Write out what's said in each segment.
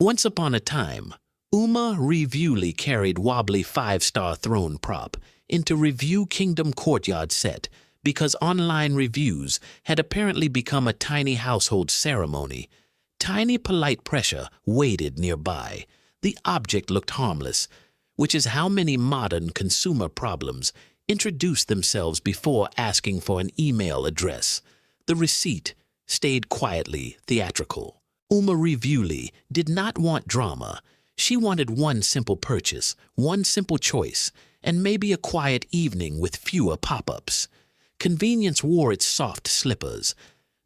Once upon a time, Uma Reviewly carried wobbly 5-star throne prop into Review Kingdom courtyard set because online reviews had apparently become a tiny household ceremony. Tiny polite pressure waited nearby. The object looked harmless, which is how many modern consumer problems introduce themselves before asking for an email address. The receipt stayed quietly theatrical. Uma Reviewly did not want drama. She wanted one simple purchase, one simple choice, and maybe a quiet evening with fewer pop-ups. Convenience wore its soft slippers,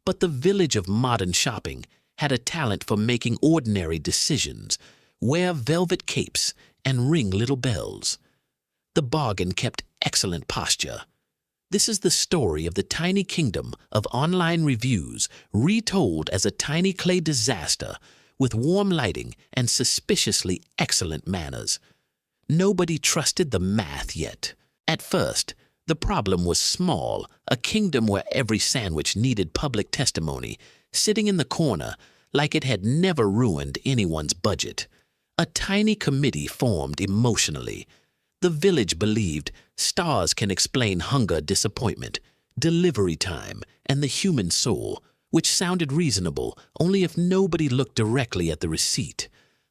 but the village of modern shopping had a talent for making ordinary decisions, wear velvet capes, and ring little bells. The bargain kept excellent posture. This is the story of the tiny kingdom of online reviews retold as a tiny clay disaster with warm lighting and suspiciously excellent manners. Nobody trusted the math yet. At first, the problem was small, a kingdom where every sandwich needed public testimony, sitting in the corner like it had never ruined anyone's budget. A tiny committee formed emotionally. The village believed stars can explain hunger, disappointment, delivery time, and the human soul, which sounded reasonable only if nobody looked directly at the receipt.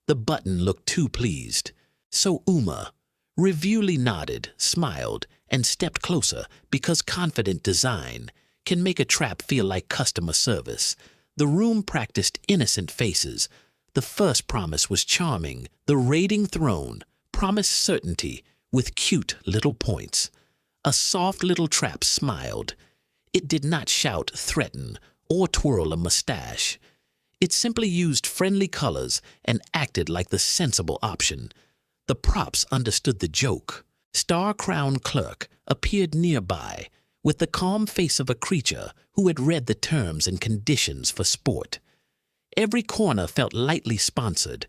The button looked too pleased. So Uma Reviewly nodded, smiled, and stepped closer because confident design can make a trap feel like customer service. The room practiced innocent faces. The first promise was charming. The rating throne promised certainty with cute little points. A soft little trap smiled. It did not shout, threaten, or twirl a mustache. It simply used friendly colors and acted like the sensible option. The props understood the joke. Star-crowned clerk appeared nearby with the calm face of a creature who had read the terms and conditions for sport. Every corner felt lightly sponsored.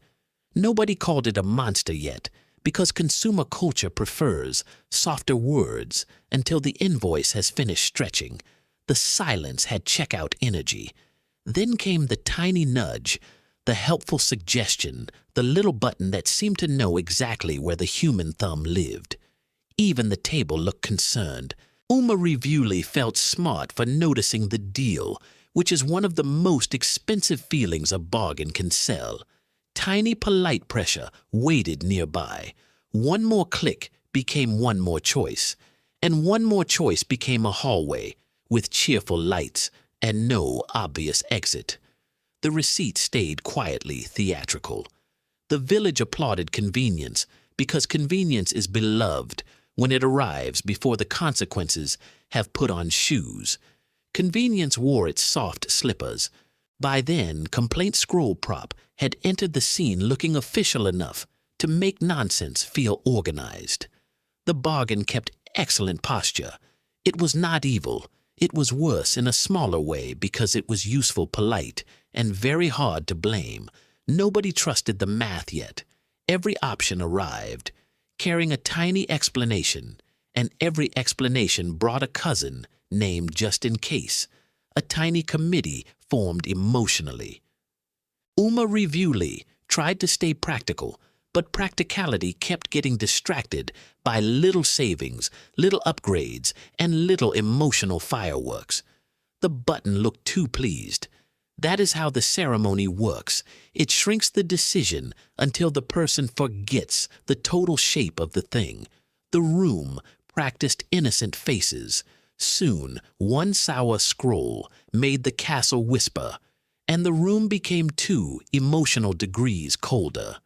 Nobody called it a monster yet because consumer culture prefers softer words until the invoice has finished stretching. The silence had checkout energy. Then came the tiny nudge, the helpful suggestion, the little button that seemed to know exactly where the human thumb lived. Even the table looked concerned. Uma Reviewly felt smart for noticing the deal, which is one of the most expensive feelings a bargain can sell. Tiny polite pressure waited nearby. One more click became one more choice, and one more choice became a hallway with cheerful lights and no obvious exit. The receipt stayed quietly theatrical. The village applauded convenience because convenience is beloved when it arrives before the consequences have put on shoes. Convenience wore its soft slippers. By then, complaint scroll prop had entered the scene looking official enough to make nonsense feel organized. The bargain kept excellent posture. It was not evil. It was worse in a smaller way because it was useful, polite, and very hard to blame. Nobody trusted the math yet. Every option arrived, carrying a tiny explanation, and every explanation brought a cousin named just in case. A tiny committee formed emotionally. Uma Reviewly tried to stay practical, but practicality kept getting distracted by little savings, little upgrades, and little emotional fireworks. The button looked too pleased. That is how the ceremony works. It shrinks the decision until the person forgets the total shape of the thing. The room practiced innocent faces. Soon, one sour scroll made the castle whisper, and the room became 2 emotional degrees colder.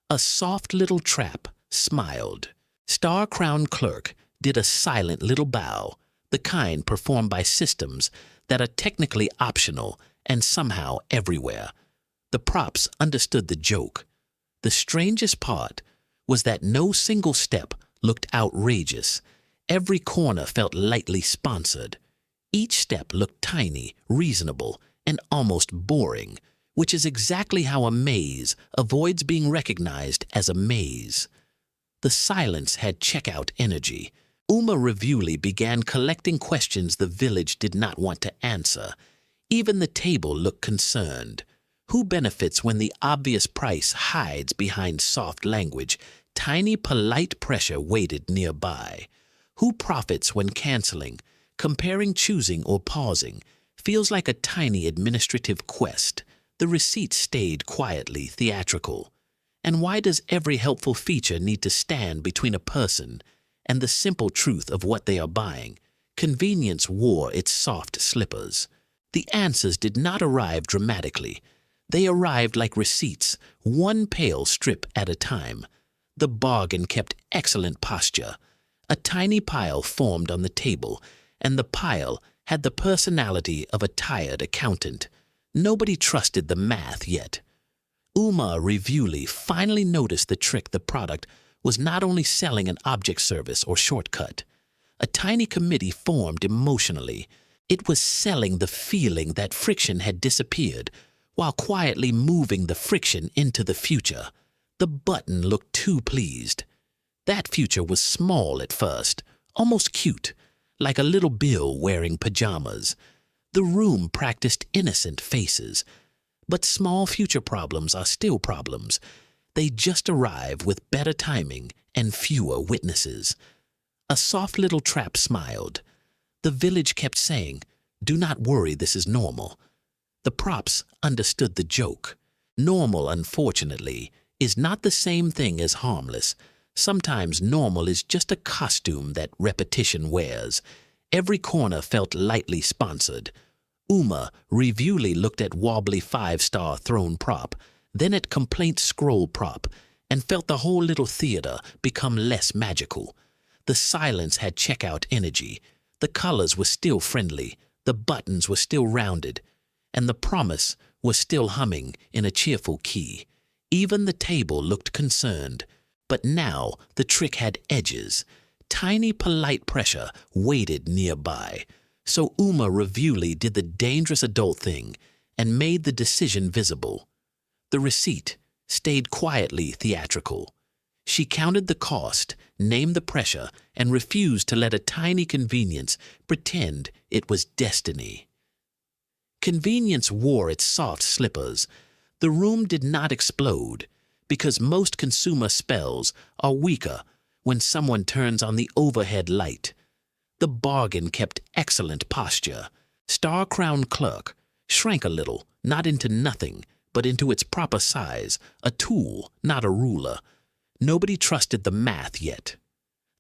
A soft little trap smiled. Star-crowned clerk did a silent little bow, the kind performed by systems that are technically optional and somehow everywhere. The props understood the joke. The strangest part was that no single step looked outrageous. Every corner felt lightly sponsored. Each step looked tiny, reasonable, and almost boring, which is exactly how a maze avoids being recognized as a maze. The silence had checkout energy. Uma Reviewly began collecting questions the village did not want to answer. Even the table looked concerned. Who benefits when the obvious price hides behind soft language? Tiny polite pressure waited nearby. Who profits when canceling, comparing, choosing, or pausing feels like a tiny administrative quest? The receipt stayed quietly theatrical. And why does every helpful feature need to stand between a person and the simple truth of what they are buying? Convenience wore its soft slippers. The answers did not arrive dramatically. They arrived like receipts, one pale strip at a time. The bargain kept excellent posture. A tiny pile formed on the table, and the pile had the personality of a tired accountant. Nobody trusted the math yet. Uma Reviewly finally noticed the trick. The product was not only selling an object service or shortcut. A tiny committee formed emotionally. It was selling the feeling that friction had disappeared, while quietly moving the friction into the future. The button looked too pleased. That future was small at first, almost cute, like a little Bill wearing pajamas. The room practiced innocent faces. But small future problems are still problems. They just arrive with better timing and fewer witnesses. A soft little trap smiled. The village kept saying, "Do not worry, this is normal." The props understood the joke. Normal, unfortunately, is not the same thing as harmless. Sometimes normal is just a costume that repetition wears. Every corner felt lightly sponsored. Uma Reviewly looked at wobbly 5-star throne prop, then at complaint scroll prop, and felt the whole little theater become less magical. The silence had checkout energy. The colors were still friendly. The buttons were still rounded. And the promise was still humming in a cheerful key. Even the table looked concerned. But now the trick had edges. Tiny polite pressure waited nearby. So Uma Reviewly did the dangerous adult thing and made the decision visible. The receipt stayed quietly theatrical. She counted the cost, named the pressure, and refused to let a tiny convenience pretend it was destiny. Convenience wore its soft slippers. The room did not explode, because most consumer spells are weaker when someone turns on the overhead light. The bargain kept excellent posture. Star-crowned clerk shrank a little, not into nothing, but into its proper size, a tool, not a ruler. Nobody trusted the math yet.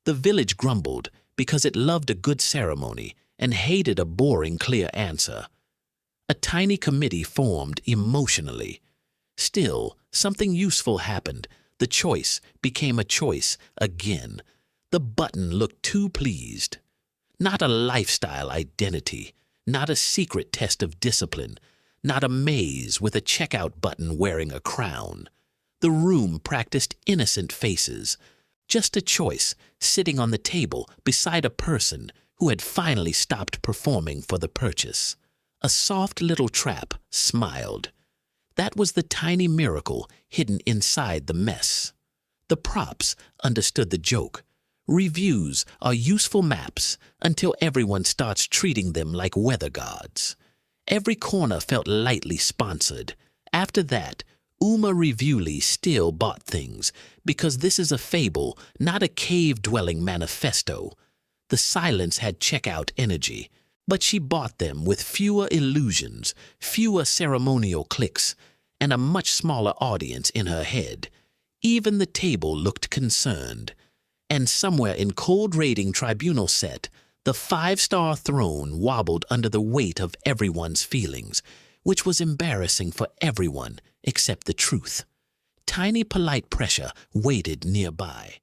The village grumbled because it loved a good ceremony and hated a boring, clear answer. A tiny committee formed emotionally. Still, something useful happened. The choice became a choice again. The button looked too pleased. Not a lifestyle identity, not a secret test of discipline, not a maze with a checkout button wearing a crown. The room practiced innocent faces. Just a choice sitting on the table beside a person who had finally stopped performing for the purchase. A soft little trap smiled. That was the tiny miracle hidden inside the mess. The props understood the joke. Reviews are useful maps until everyone starts treating them like weather gods. Every corner felt lightly sponsored. After that, Uma Reviewly still bought things, because this is a fable, not a cave-dwelling manifesto. The silence had checkout energy, but she bought them with fewer illusions, fewer ceremonial clicks, and a much smaller audience in her head. Even the table looked concerned. And somewhere in cold rating tribunal set, the 5-star throne wobbled under the weight of everyone's feelings, which was embarrassing for everyone except the truth. Tiny polite pressure waited nearby.